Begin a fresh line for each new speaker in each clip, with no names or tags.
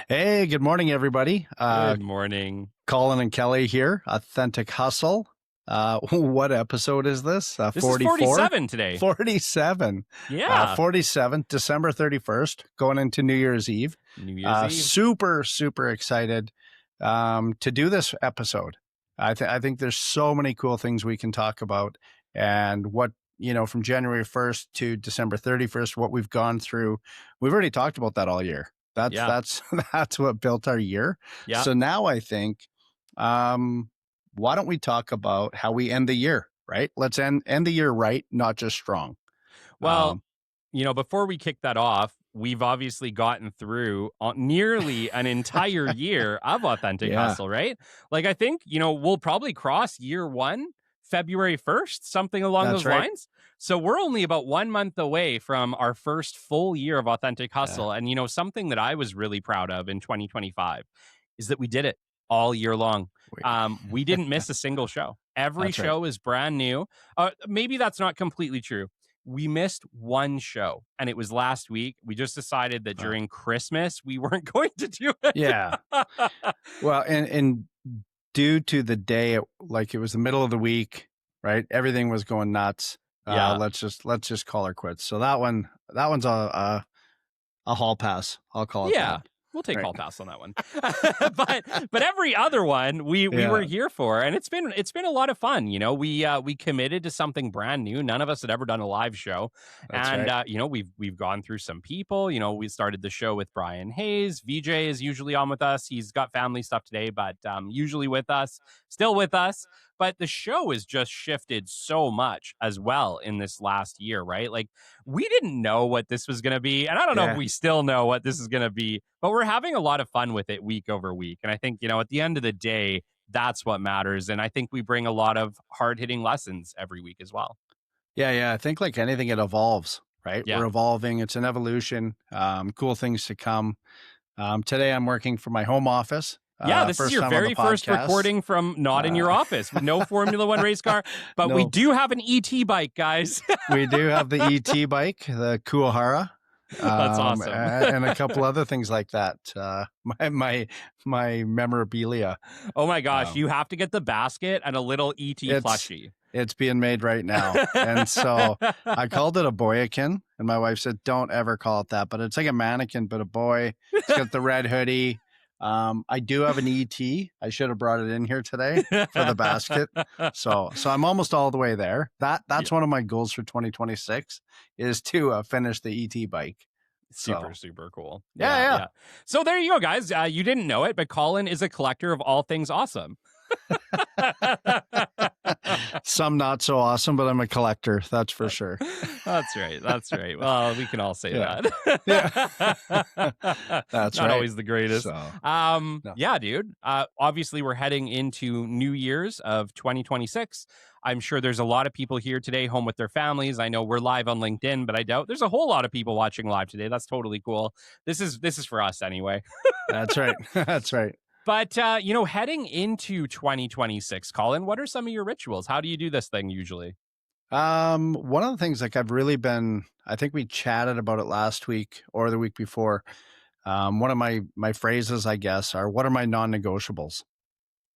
Hey, good morning, everybody.
Good morning.
Colin and Kelly here, Authentic Hustle. What episode is this?
This is
44?
47 today.
47.
Yeah.
47, December 31st, going into New Year's Eve.
New Year's Eve.
Super, super excited to do this episode. I think there's so many cool things we can talk about, and what, from January 1st to December 31st, what we've gone through. We've already talked about that all year. That's that's what built our year.
Yeah.
So now I think, why don't we talk about how we end the year, right? Let's end the year right, not just strong.
Well, before we kick that off, we've obviously gotten through nearly an entire year of Authentic Hustle, right? Like, I think, we'll probably cross year one, February 1st, something along those lines. So we're only about 1 month away from our first full year of Authentic Hustle. And, something that I was really proud of in 2025 is that we did it all year long. We didn't miss a single show. Every show is brand new. Maybe that's not completely true. We missed one show, and it was last week. We just decided that during Christmas, we weren't going to do it.
Yeah. Well, and due to the day, it was the middle of the week, right? Everything was going nuts. Let's just call her quits. So that one's a hall pass. I'll call it.
Yeah. We'll take hall pass on that one. but every other one we were here for, and it's been a lot of fun. We committed to something brand new. None of us had ever done a live show. We've gone through some people. We started the show with Brian Hayes. VJ is usually on with us. He's got family stuff today, but usually with us, still with us. But the show has just shifted so much as well in this last year, right? Like, we didn't know what this was going to be. And I don't know if we still know what this is going to be, but we're having a lot of fun with it week over week. And I think, at the end of the day, that's what matters. And I think we bring a lot of hard-hitting lessons every week as well.
Yeah. I think like anything, it evolves, right?
Yeah.
We're evolving. It's an evolution. Cool things to come. Today I'm working from my home office.
This is your very first recording from not in your office with no Formula One race car, but we do have an ET bike, guys.
We do have the ET bike, the Kuahara.
That's awesome.
And a couple other things like that. My memorabilia.
Oh my gosh, you have to get the basket and a little ET plushie.
It's being made right now. And so I called it a boyakin, and my wife said, don't ever call it that. But it's like a mannequin, but a boy. It's got the red hoodie. I do have an ET. I should have brought it in here today for the basket. So I'm almost all the way there. That's one of my goals for 2026 is to finish the ET bike.
Super cool.
Yeah.
So there you go, guys. You didn't know it, but Colin is a collector of all things awesome.
Some not so awesome, but I'm a collector. That's for sure.
That's right. Well, we can all say that.
That's
not
right.
always the greatest.
No.
Yeah, dude. Obviously, we're heading into New Year's of 2026. I'm sure there's a lot of people here today home with their families. I know we're live on LinkedIn, but I doubt there's a whole lot of people watching live today. That's totally cool. This is for us anyway.
That's right. That's right.
But, heading into 2026, Colin, what are some of your rituals? How do you do this thing usually?
One of the things I think we chatted about it last week or the week before. One of my phrases, I guess, are what are my non-negotiables,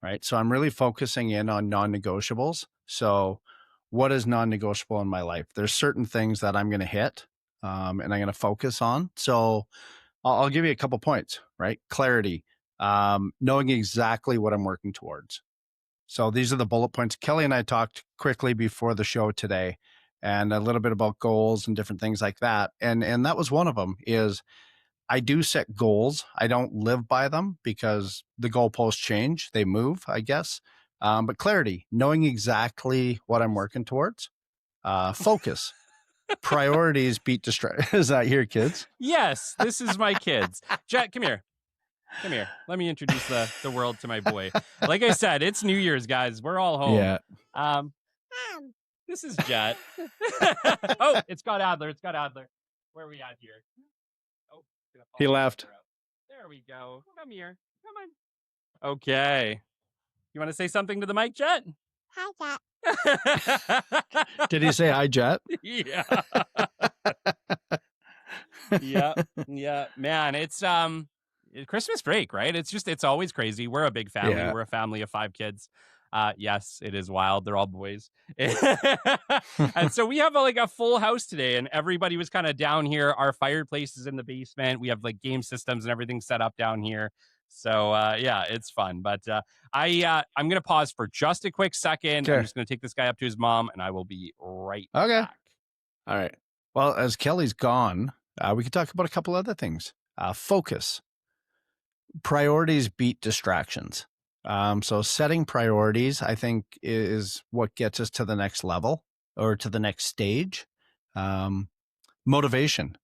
right? So I'm really focusing in on non-negotiables. So what is non-negotiable in my life? There's certain things that I'm going to hit, and I'm going to focus on. So I'll give you a couple points, right? Clarity. Knowing exactly what I'm working towards. So these are the bullet points. Kelly and I talked quickly before the show today, and a little bit about goals and different things like that. And that was one of them. Is I do set goals. I don't live by them because the goalposts change. They move, I guess. But clarity, knowing exactly what I'm working towards. Focus. Priorities beat distraction. Is that your kids?
Yes, this is my kids. Jack, come here. Come here. Let me introduce the world to my boy. Like I said, it's New Year's, guys. We're all home.
Yeah.
This is Jet. Oh, it's got Adler. Where are we at here? Oh,
he left.
There we go. Come here. Come on. Okay. You want to say something to the mic, Jet?
Hi, Jet.
Did he say hi, Jet?
Yeah. Yeah. Man, Christmas break, right? It's always crazy. We're a big family.
Yeah.
We're a family of 5 kids. Yes, it is wild. They're all boys. And so we have like a full house today, and everybody was kind of down here. Our fireplace is in the basement. We have like game systems and everything set up down here. So yeah, it's fun. But I'm gonna pause for just a quick second. I'm
Okay.
just gonna take this guy up to his mom, and I will be right
Okay.
back.
All right. Well, as Kelly's gone, we could talk about a couple other things. Focus. Priorities beat distractions. So setting priorities, I think, is what gets us to the next level or to the next stage. Motivation.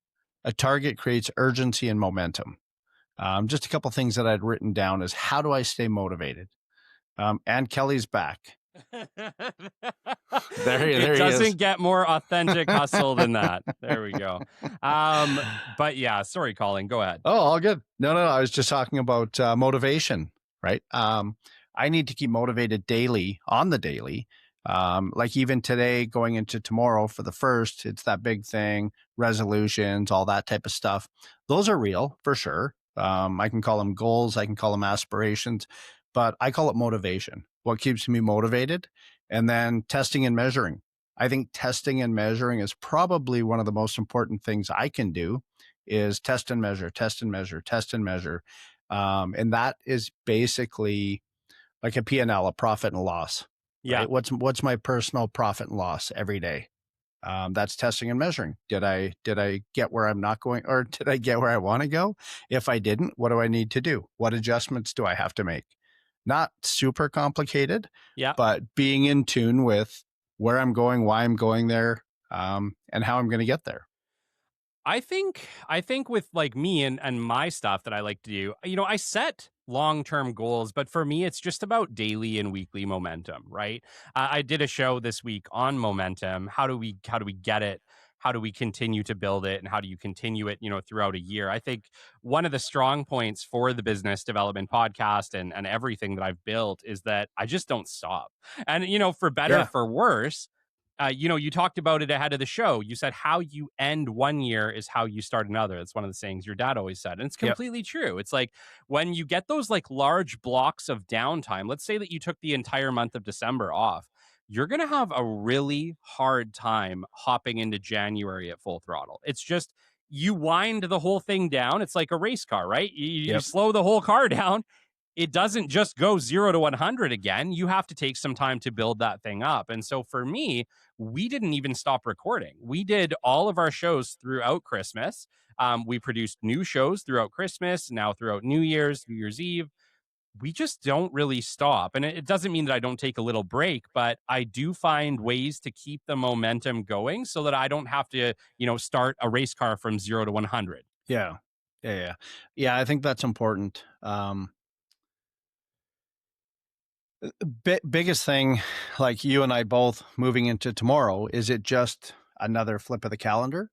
A target creates urgency and momentum. Just a couple things that I'd written down is how do I stay motivated? And Kelly's back. There
It
he is.
doesn't get more authentic hustle than that. There we go. But yeah, sorry, Colin. Go ahead.
Oh, all good. No, I was just talking about motivation, right? I need to keep motivated daily on the daily. Like even today, going into tomorrow for the first, it's that big thing, resolutions, all that type of stuff. Those are real for sure. I can call them goals, I can call them aspirations, but I call it motivation. What keeps me motivated? And then testing and measuring. I think testing and measuring is probably one of the most important things I can do is test and measure, test and measure, test and measure. And that is basically like a P&L, a profit and loss,
Yeah.
right? What's my personal profit and loss every day? That's testing and measuring. Did I get where I'm not going, or did I get where I want to go? If I didn't, what do I need to do? What adjustments do I have to make? Not super complicated,
Yeah.
but being in tune with where I'm going, why I'm going there, and how I'm going to get there.
I think with like me and my stuff that I like to do, I set long-term goals, but for me it's just about daily and weekly momentum, right? I did a show this week on momentum. How do we get it? How do we continue to build it, and how do you continue it, throughout a year? I think one of the strong points for the business development podcast and everything that I've built is that I just don't stop. And for better, for worse, you talked about it ahead of the show. You said how you end one year is how you start another. That's one of the sayings your dad always said. And it's completely true. It's like when you get those like large blocks of downtime, let's say that you took the entire month of December off, you're going to have a really hard time hopping into January at full throttle. It's just, you wind the whole thing down. It's like a race car, right? You slow the whole car down. It doesn't just go 0 to 100 again. You have to take some time to build that thing up. And so for me, we didn't even stop recording. We did all of our shows throughout Christmas. We produced new shows throughout Christmas, now throughout New Year's Eve. We just don't really stop. And it doesn't mean that I don't take a little break, but I do find ways to keep the momentum going so that I don't have to, start a race car from 0 to 100.
Yeah. I think that's important. Biggest thing, like you and I both moving into tomorrow, is it just another flip of the calendar?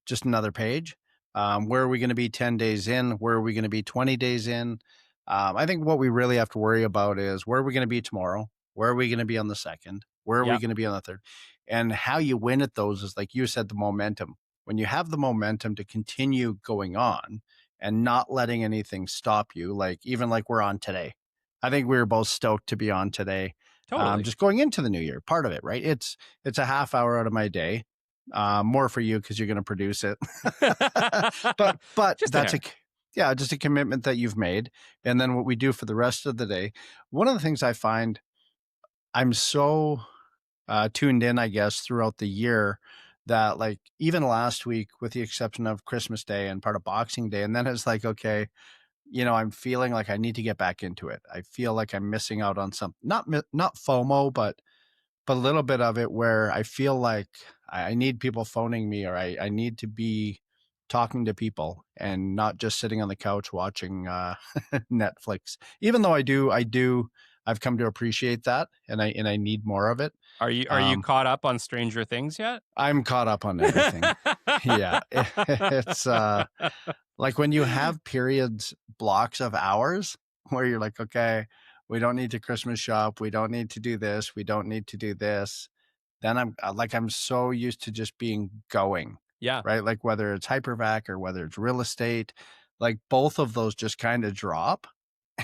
Just another page? Where are we going to be 10 days in? Where are we going to be 20 days in? I think what we really have to worry about is where are we going to be tomorrow? Where are we going to be on the second? Where are we going to be on the third? And how you win at those is, like you said, the momentum. When you have the momentum to continue going on and not letting anything stop you, like even like we're on today. I think we were both stoked to be on today.
Totally.
Just going into the new year, part of it, right? It's a half hour out of my day. More for you because you're going to produce it. but
Just
that's just a commitment that you've made. And then what we do for the rest of the day. One of the things I find, I'm so tuned in, I guess, throughout the year that like even last week, with the exception of Christmas Day and part of Boxing Day, and then it's like, okay, I'm feeling like I need to get back into it. I feel like I'm missing out on some, not FOMO, but a little bit of it where I feel like I need people phoning me, or I need to be talking to people and not just sitting on the couch watching Netflix. Even though I've come to appreciate that, and I need more of it.
Are you caught up on Stranger Things yet?
I'm caught up on everything. Yeah. It's like when you have periods, blocks of hours where you're like, okay, we don't need to Christmas shop. We don't need to do this. We don't need to do this. Then I'm so used to just being going.
Yeah.
Right. Like whether it's hypervac or whether it's real estate, like both of those just kind of drop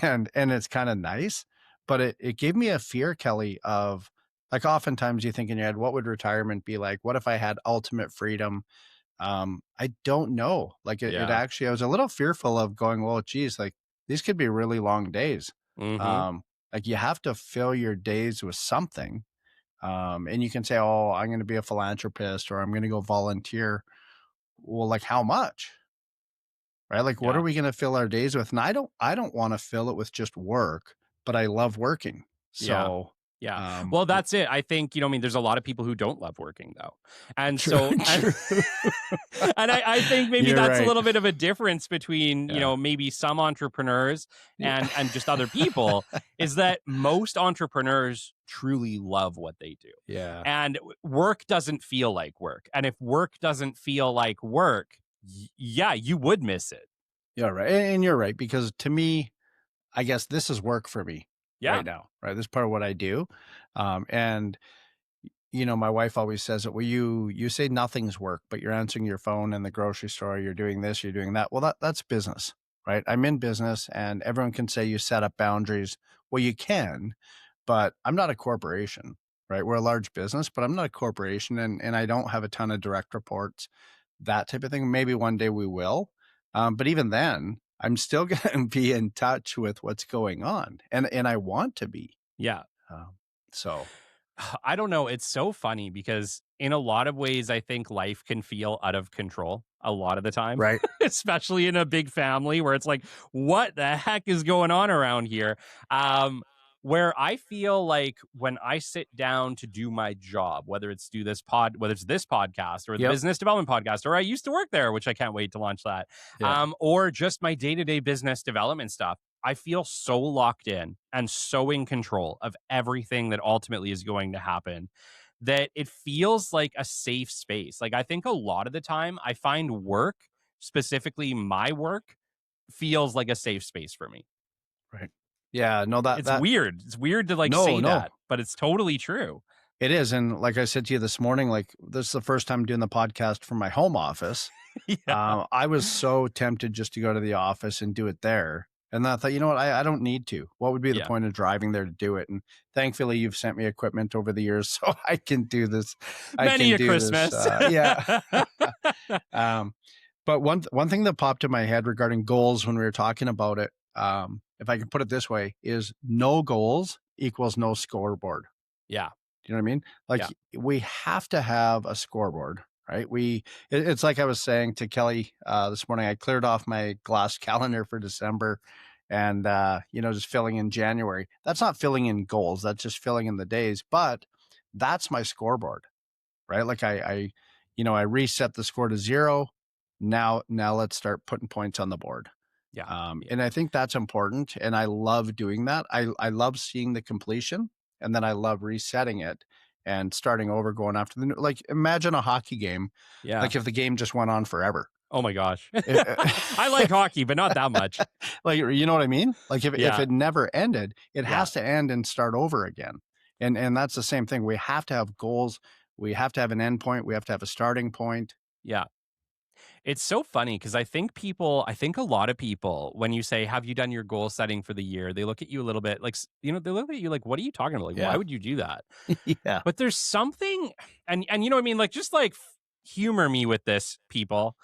and it's kind of nice. But it gave me a fear, Kelly, of like oftentimes you think in your head, what would retirement be like? What if I had ultimate freedom? I don't know. Like it
Yeah.
actually, I was a little fearful of going, well, geez, like these could be really long days.
Mhm.
Um, like you have to fill your days with something. And you can say, oh, I'm going to be a philanthropist or I'm going to go volunteer. Well, like how much? Right? Like what are
Yeah.
we going to fill our days with? And I don't want to fill it with just work, but I love working.
Yeah.
So,
Yeah.
um,
Well, that's it. I think, I mean, there's a lot of people who don't love working though. And
true,
so, and,
true.
and I think maybe
You're
that's a
right.
little bit of a difference between,
Yeah.
maybe some entrepreneurs
Yeah.
and just other people is that most entrepreneurs truly love what they do.
Yeah.
And work doesn't feel like work. And if work doesn't feel like work, yeah, you would miss it.
Yeah. Right. And you're right. Because to me, I guess this is work for me
Yeah.
right now. Right. This is part of what I do. And my wife always says that, well, you say nothing's work, but you're answering your phone in the grocery store, you're doing this, you're doing that. Well, that's business, right? I'm in business and everyone can say you set up boundaries. Well, you can, but I'm not a corporation, right? We're a large business, but I'm not a corporation and I don't have a ton of direct reports, that type of thing. Maybe one day we will. But even then, I'm still going to be in touch with what's going on and I want to be.
Yeah.
Um, so
I don't know. It's so funny because in a lot of ways, I think life can feel out of control a lot of the time,
right.
especially in a big family where it's like, what the heck is going on around here? Where I feel like when I sit down to do my job, whether it's this podcast or the
Yep.
business development podcast, or I used to work there, which I can't wait to launch that,
Yeah.
or just my day-to-day business development stuff. I feel so locked in and so in control of everything that ultimately is going to happen that it feels like a safe space. Like I think a lot of the time I find work, specifically my work, feels like a safe space for me.
Right. Yeah, no, that
It's
that
weird. It's weird to like
no,
say
no,
that, but it's totally true.
it is, and like I said to you this morning, like, this is the first time doing the podcast from my home office.
Yeah.
I was so tempted just to go to the office and do it there, and then I thought, you know what, I don't need to. What would be the
Yeah.
point of driving there to do it? And thankfully, you've sent me equipment over the years, so I can do this. I
Many
can
a
do this,
Christmas.
yeah. Um, but one thing that popped in my head regarding goals when we were talking about it, if I can put it this way, is no goals equals no scoreboard.
Yeah.
Do you know what I mean? Like
Yeah.
we have to have a scoreboard, right? It's like I was saying to Kelly this morning. I cleared off my glass calendar for December, and just filling in January. That's not filling in goals. That's just filling in the days. But that's my scoreboard, right? Like I reset the score to 0. Now let's start putting points on the board.
Yeah. Yeah.
And I think that's important. And I love doing that. I love seeing the completion and then I love resetting it and starting over, going after the new, like imagine a hockey game.
Yeah.
Like if the game just went on forever.
Oh my gosh.
It-
I like hockey, but not that much.
like, you know what I mean? Like if
Yeah.
it never ended, it
Yeah.
has to end and start over again. And that's the same thing. We have to have goals. We have to have an end point. We have to have a starting point.
Yeah. It's so funny because I think a lot of people, when you say, have you done your goal setting for the year? They look at you a little bit like, they look at you like, what are you talking about? Like, why
Yeah.
would you do that?
Yeah.
But there's something, and you know what I mean? Like, just like humor me with this, people.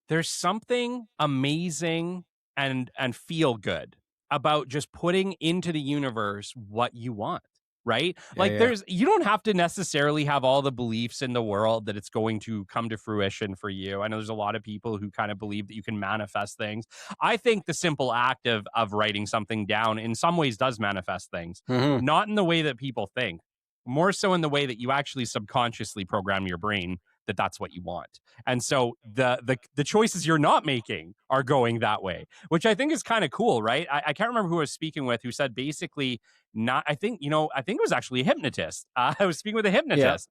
There's something amazing and feel good about just putting into the universe what you want, right?
Yeah.
Like
Yeah.
you don't have to necessarily have all the beliefs in the world that it's going to come to fruition for you. I know there's a lot of people who kind of believe that you can manifest things. I think the simple act of writing something down in some ways does manifest things,
Mhm.
not in the way that people think, more so in the way that you actually subconsciously program your brain that that's what you want. And so the choices you're not making are going that way, which I think is kind of cool, right? I can't remember who I was speaking with who said basically not, I think it was actually a hypnotist. I was speaking with a
Yeah.
hypnotist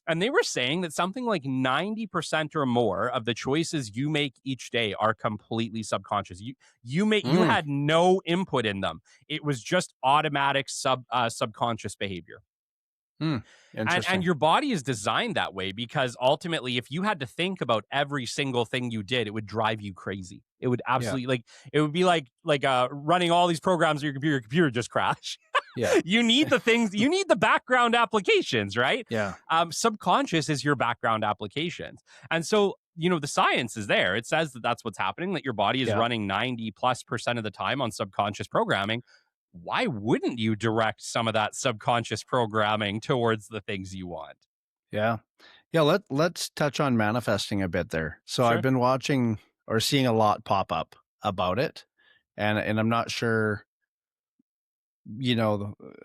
and they were saying that something like 90% or more of the choices you make each day are completely subconscious. You
Mm.
had no input in them. It was just automatic subconscious behavior.
Hmm.
And
Interesting.
your body is designed that way because ultimately, if you had to think about every single thing you did, it would drive you crazy. It would
Yeah.
absolutely it would be like running all these programs on your computer just crash.
Yeah.
You need the things, you need the background applications, right?
Yeah.
Subconscious is your background applications. And so, the science is there. It says that that's what's happening, that your body is
Yeah.
running 90+% of the time on subconscious programming. Why wouldn't you direct some of that subconscious programming towards the things you want?
Yeah. Yeah. Let's touch on manifesting a bit there. So I've
Sure.
been watching or seeing a lot pop up about it. And I'm not sure,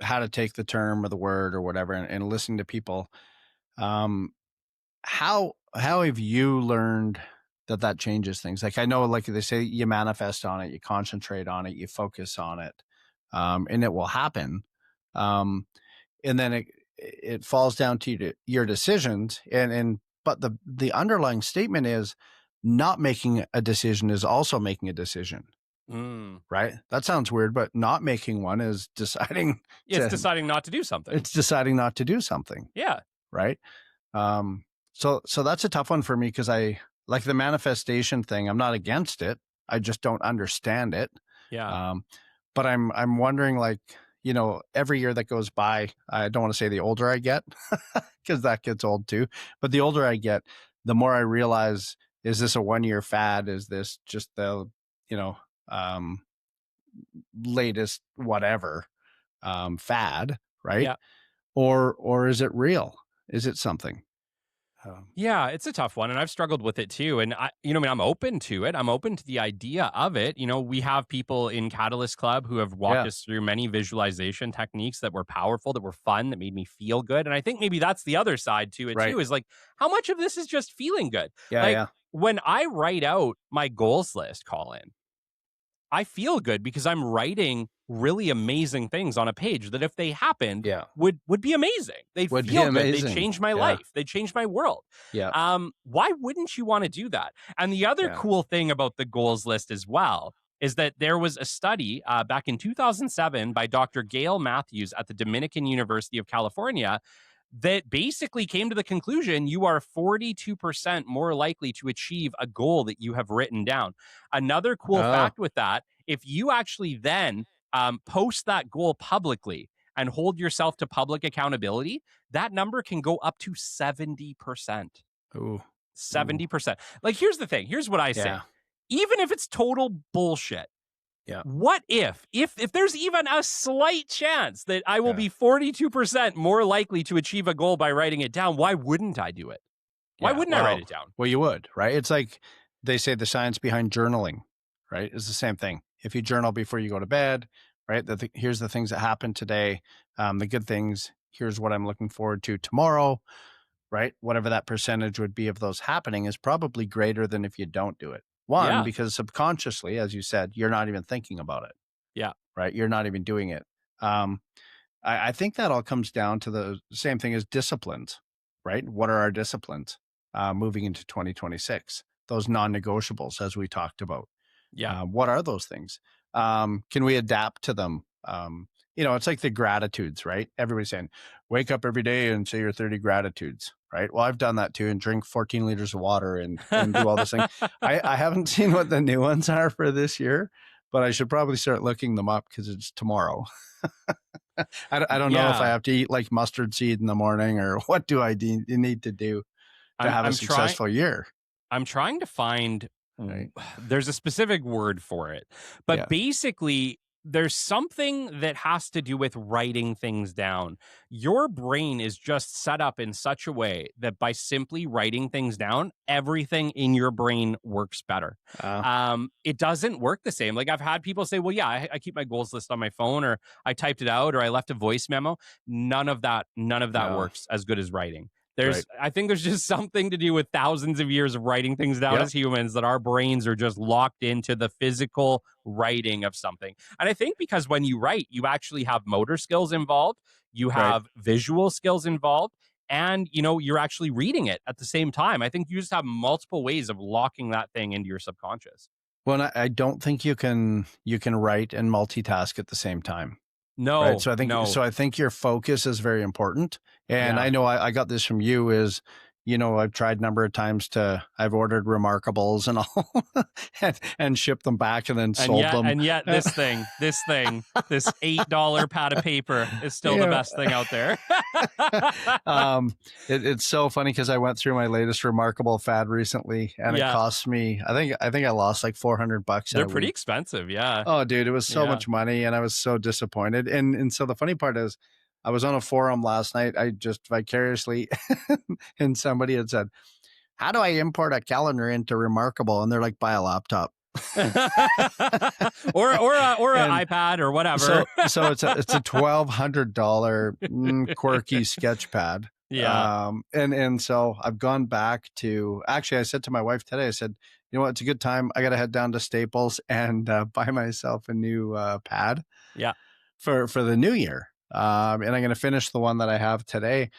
how to take the term or the word or whatever, and listening to people. Um, how have you learned that changes things? Like, I know, like they say, you manifest on it, you concentrate on it, you focus on it, and it will happen. Um, and then it falls down to your decisions, but the underlying statement is not making a decision is also making a decision,
Mm.
right? That sounds weird, but not making one is deciding
It's
to
deciding not to do something.
it's deciding not to do something,
Yeah.
right? Um, so that's a tough one for me, because I like the manifestation thing. I'm not against it. I just don't understand it.
Yeah.
But I'm wondering, like, every year that goes by, I don't want to say the older I get, because that gets old too. But the older I get, the more I realize, is this a 1 year fad? Is this just the, you know, um, latest whatever fad, right?
Yeah.
Or is it real? Is it something?
Yeah, it's a tough one, and I've struggled with it too. And I'm open to it. I'm open to the idea of it. We have people in Catalyst Club who have walked
Yeah,
us through many visualization techniques that were powerful, that were fun, that made me feel good. And I think maybe that's the other side to it
right.
too, is like, how much of this is just feeling good?
Yeah,
Like,
yeah,
when I write out my goals list, Colin, I feel good because I'm writing really amazing things on a page that, if they happened,
yeah.
would be amazing. They'd
Would be
feel good. They'd
amazing.
change my
Yeah,
life. They'd change my world.
yeah,
Why wouldn't you want to do that? And the other
yeah.
cool thing about the goals list as well is that there was a study back in 2007 by Dr. Gail Matthews at the Dominican University of California that basically came to the conclusion you are 42% more likely to achieve a goal that you have written down. Another cool
Oh,
fact with that, if you actually then post that goal publicly and hold yourself to public accountability, that number can go up to 70%.
ooh, ooh.
70%. Like, here's the thing. Here's what I say.
Yeah,
Even if it's total bullshit,
yeah,
what if there's even a slight chance that I will
yeah,
be 42% more likely to achieve a goal by writing it down, why wouldn't I do it? Why
yeah.
wouldn't I write
Well,
it down?
well, you would, right? It's like they say the science behind journaling, right? Is the same thing. If you journal before you go to bed, right? Here's the things that happened today, the good things. Here's what I'm looking forward to tomorrow, right? Whatever that percentage would be of those happening is probably greater than if you don't do it. One,
Yeah.
because subconsciously, as you said, you're not even thinking about it,
Yeah.
right? You're not even doing it. Um, I think that all comes down to the same thing as disciplines, right? What are our disciplines moving into 2026? Those non-negotiables, as we talked about.
Yeah.
What are those things? Can we adapt to them? It's like the gratitudes, right? Everybody's saying, wake up every day and say your 30 gratitudes, right? Well, I've done that too, and drink 14 liters of water and do all this thing. I haven't seen what the new ones are for this year, but I should probably start looking them up because it's tomorrow. I don't know if I
Yeah.
have to eat like mustard seed in the morning, or what do I need to do to have a
I'm trying
successful year,
I'm trying to find
right?
there's a specific word for it. But
Yeah.
basically, there's something that has to do with writing things down. Your brain is just set up in such a way that by simply writing things down, everything in your brain works better.
Uh,
It doesn't work the same. Like, I've had people say, well, yeah, I keep my goals list on my phone, or I typed it out, or I left a voice memo. None of that
no,
works as good as writing.
right.
I think there's just something to do with thousands of years of writing things down
Yep.
as humans, that our brains are just locked into the physical writing of something. And I think because when you write, you actually have motor skills involved, you
Right.
have visual skills involved, and you're actually reading it at the same time. I think you just have multiple ways of locking that thing into your subconscious.
Well, I don't think you can write and multitask at the same time. right?
No,
So
no.
I think your focus is very important. And
Yeah.
I know I got this from you is, I've tried a number of times I've ordered Remarkables and all and shipped them back and then sold them.
And yet this $8 pad of paper is still the
Yeah.
best thing out there.
It's so funny because I went through my latest Remarkable fad recently, and it
Yeah.
cost me. I think I lost like $400.
They're pretty expensive, yeah.
Oh, dude, it was so
Yeah.
much money, and I was so disappointed. And so the funny part is, I was on a forum last night. I just vicariously, and somebody had said, "How do I import a calendar into Remarkable?" And they're like, "Buy a laptop."
or an iPad or whatever.
So it's a $1,200 quirky sketch pad.
Yeah.
And so I've gone back to, actually, I said to my wife today, I said, you know what, it's a good time. I got to head down to Staples and buy myself a new pad.
Yeah.
For the new year. And I'm going to finish the one that I have today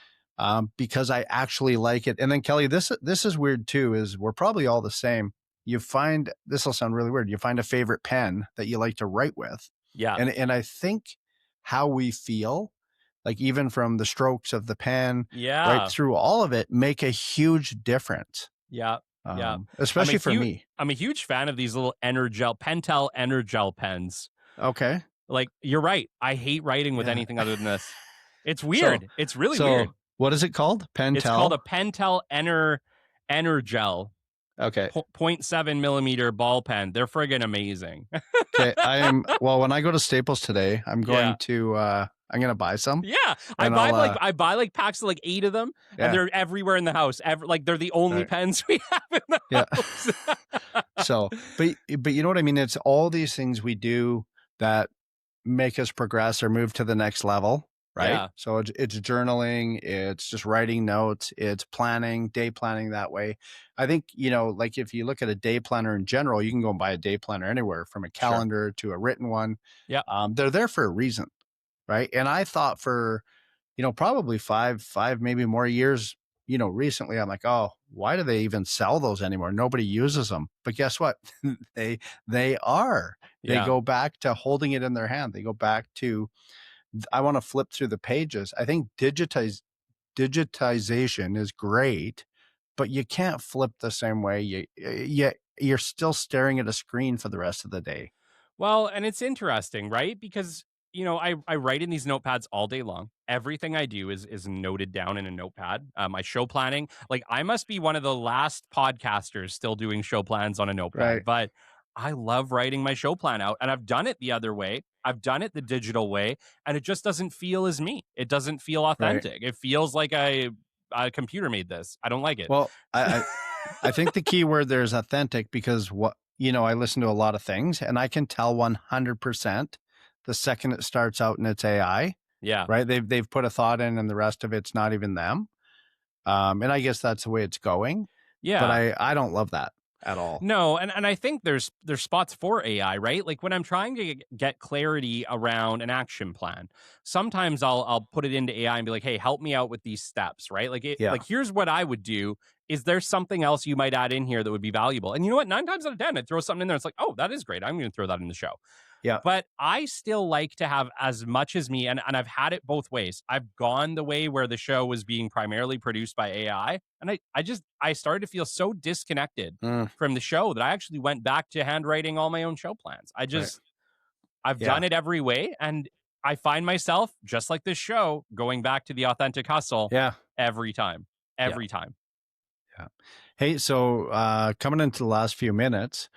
because I actually like it. And then Kelly, this is weird too, is we're probably all the same. You find, this will sound really weird, you find a favorite pen that you like to write with.
Yeah.
And I think how we feel, like even from the strokes of the pen right through all of it, make a huge difference.
Yeah. Yeah.
Especially for me.
I'm a huge fan of these little Pentel Energel pens.
Okay.
Like, you're right. I hate writing with anything other than this. It's weird. It's really weird.
What is it called? Pentel?
It's called a Pentel Energel.
Okay.
0.7 millimeter ball pen. They're friggin' amazing.
Okay. When I go to Staples today, I'm going to, I'm going to buy some.
Yeah. I buy like packs of like 8 of them and they're everywhere in the house. They're the only pens we have in the house.
So, but you know what I mean? It's all these things we do that make us progress or move to the next level. Right.
Yeah.
So it's journaling, it's just writing notes, it's planning, day planning that way. I think, like if you look at a day planner in general, you can go and buy a day planner anywhere from a calendar to a written one.
Yeah.
They're there for a reason. Right. And I thought for, probably five, maybe more years, recently, I'm like, oh, why do they even sell those anymore? Nobody uses them. But guess what? They are. They go back to holding it in their hand. They go back to, I want to flip through the pages. I think digitization is great, but you can't flip the same way. You're still staring at a screen for the rest of the day.
Well, and it's interesting, right? Because, I write in these notepads all day long. Everything I do is noted down in a notepad. My show planning, like I must be one of the last podcasters still doing show plans on a notepad, but I love writing my show plan out, and I've done it the other way. I've done it the digital way, and it just doesn't feel as me. It doesn't feel authentic. It feels like a computer made this. I don't like it.
Well, I think the key word there is authentic, because I listen to a lot of things and I can tell 100% the second it starts out and it's AI.
Yeah.
Right. They've put a thought in and the rest of it's not even them. And I guess that's the way it's going.
Yeah.
But I don't love that at all.
No, and I think there's spots for AI, right? Like when I'm trying to get clarity around an action plan, sometimes I'll put it into AI and be like, hey, help me out with these steps, right? Like like here's what I would do. Is there something else you might add in here that would be valuable? And you know what? 9 times out of 10, I throw something in there. It's like, oh, that is great. I'm going to throw that in the show.
Yeah.
But I still like to have as much as me, and I've had it both ways. I've gone the way where the show was being primarily produced by AI, and I started to feel so disconnected from the show that I actually went back to handwriting all my own show plans. I've done it every way, and I find myself, just like this show, going back to the authentic hustle every time. Every time.
Yeah. Hey, so coming into the last few minutes,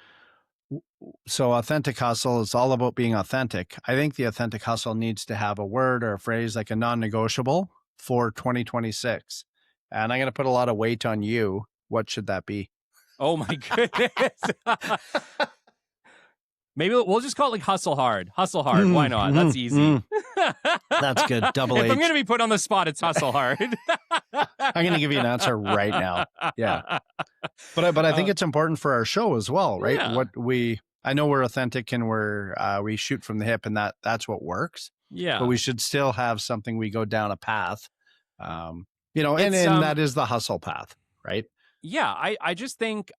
so authentic hustle is all about being authentic. I think the authentic hustle needs to have a word or a phrase, like a non-negotiable for 2026. And I'm going to put a lot of weight on you. What should that be?
Oh my goodness. Maybe we'll just call it like hustle hard. Hustle hard. Why not? That's easy.
That's good. Double H.
If I'm going to be put on the spot, it's hustle hard.
I'm going to give you an answer right now. Yeah. But I think it's important for our show as well, right?
Yeah.
I know we're authentic and we shoot from the hip, and that's what works.
Yeah.
But we should still have something we go down a path, and that is the hustle path, right?
Yeah, I just think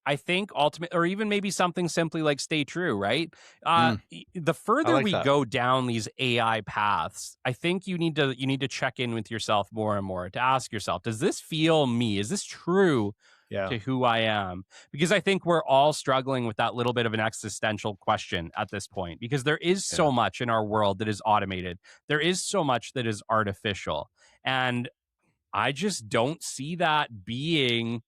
ultimate, or even maybe something simply like stay true, right?
Mm,
The
I
further
like
we
that.
go down these AI paths, I think you need to check in with yourself more and more to ask yourself, does this feel me? Is this true
Yeah,
to who I am? Because I think we're all struggling with that little bit of an existential question at this point, because there is
yeah,
so much in our world that is automated. There is so much that is artificial. And I just don't see that being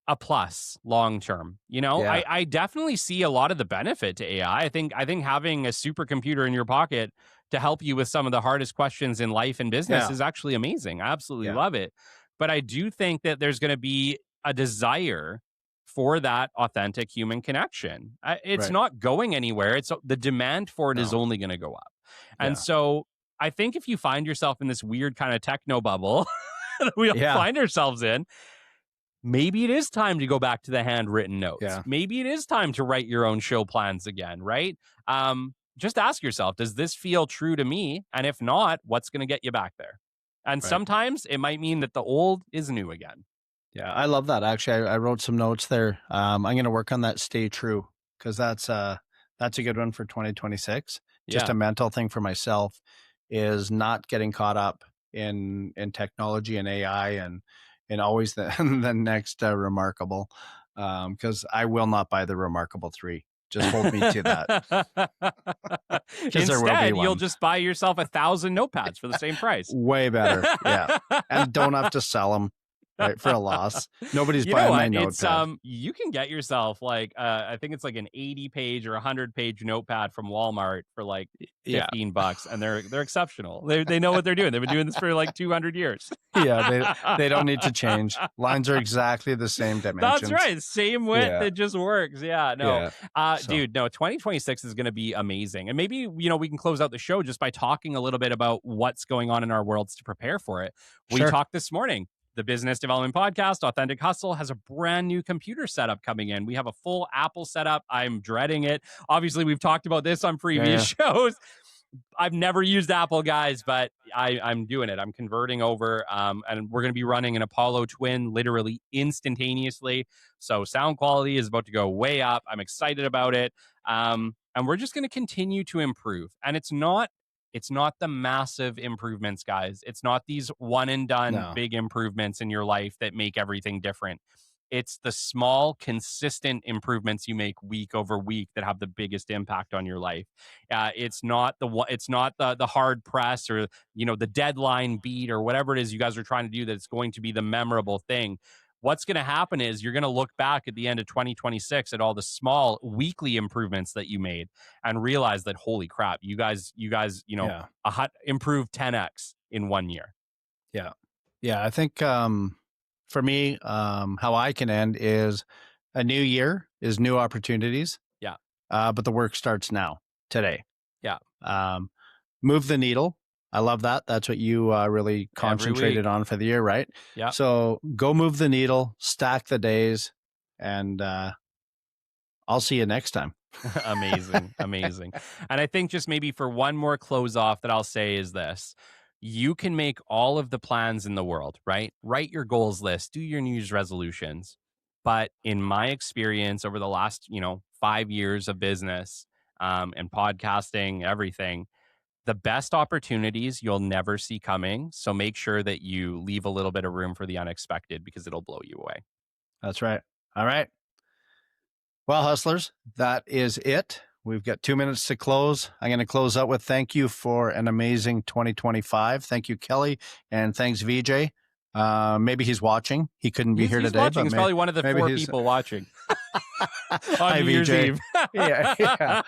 a plus long term.
yeah,
I definitely see a lot of the benefit to AI. I think having a supercomputer in your pocket to help you with some of the hardest questions in life and business
yeah,
is actually amazing. I absolutely
yeah.
love it. But I do think that there's going to be a desire for that authentic human connection. It's
Right.
not going anywhere. It's the demand for it is
No.
only going to go up. And
Yeah.
so I think if you find yourself in this weird kind of techno bubble that we all
Yeah.
find ourselves in, maybe it is time to go back to the handwritten notes.
Yeah.
Maybe it is time to write your own show plans again, right? Just ask yourself, does this feel true to me? And if not, what's going to get you back there? And
Right.
sometimes it might mean that the old is new again.
Yeah. I love that. Actually, I wrote some notes there. I'm going to work on that. Stay true, because that's a good one for 2026. Just
Yeah.
a mental thing for myself is not getting caught up in technology and AI and always the the next remarkable, because I will not buy the remarkable 3. Just hold me to that, because there will be
Instead, you'll
one.
just buy yourself 1,000 notepads for the same price.
Way better. Yeah. And don't have to sell them, right, for a loss. Nobody's
You know
buying my
what? It's
notepad.
you can get yourself like I think it's like an 80-page or 100-page notepad from Walmart for like
Yeah.
$15, and they're exceptional. They know what they're doing. They've been doing this for like 200 years.
Yeah, they don't need to change. Lines are exactly the same
That's
dimensions.
right. Same width.
Yeah.
It just works. Yeah. No.
Yeah. So,
Dude, no, 2026 is going to be amazing. And maybe, we can close out the show just by talking a little bit about what's going on in our worlds to prepare for it. We
sure.
talked this morning. The Business Development Podcast, Authentic Hustle, has a brand new computer setup coming in. We have a full Apple setup. I'm dreading it. Obviously, we've talked about this on
Yeah,
previous
yeah.
shows. I've never used Apple, guys, but I'm doing it. I'm converting over, and we're going to be running an Apollo Twin literally instantaneously. So sound quality is about to go way up. I'm excited about it, and we're just going to continue to improve. And it's not the massive improvements, guys. It's not these one and done
No.
big improvements in your life that make everything different. It's the small, consistent improvements you make week over week that have the biggest impact on your life. It's not the hard press or the deadline beat or whatever it is you guys are trying to do that's going to be the memorable thing. What's going to happen is you're going to look back at the end of 2026 at all the small weekly improvements that you made and realize that holy crap, you guys,
Yeah.
improved 10x in 1 year.
Yeah. Yeah. I think for me, how I can end is a new year is new opportunities.
Yeah.
But the work starts now, today.
Yeah.
Um, move the needle. I love that. That's what you really
Every
concentrated
week.
on for the year, right?
Yeah.
So go move the needle, stack the days, and I'll see you next time.
Amazing. Amazing. And I think just maybe for one more close off that I'll say is this. You can make all of the plans in the world, right? Write your goals list, do your New Year's resolutions. But in my experience over the last, 5 years of business, and podcasting, everything, the best opportunities you'll never see coming. So make sure that you leave a little bit of room for the unexpected because it'll blow you away.
That's right. All right. Well, hustlers, that is it. We've got 2 minutes to close. I'm going to close out with thank you for an amazing 2025. Thank you, Kelly. And thanks, VJ. Maybe he's watching. He couldn't be
He's
here today,
watching.
but
He's probably one of the
maybe
4
he's.
people watching on
Hi,
New Year's
VJ.
Eve.
Yeah, yeah.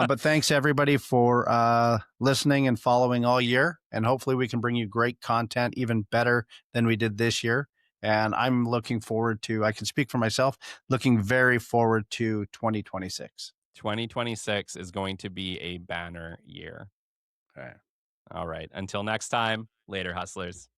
But thanks everybody for listening and following all year. And hopefully we can bring you great content, even better than we did this year. And I'm looking forward to, I can speak for myself, looking very forward to 2026.
2026 is going to be a banner year.
All right.
All right. Until next time, later, hustlers.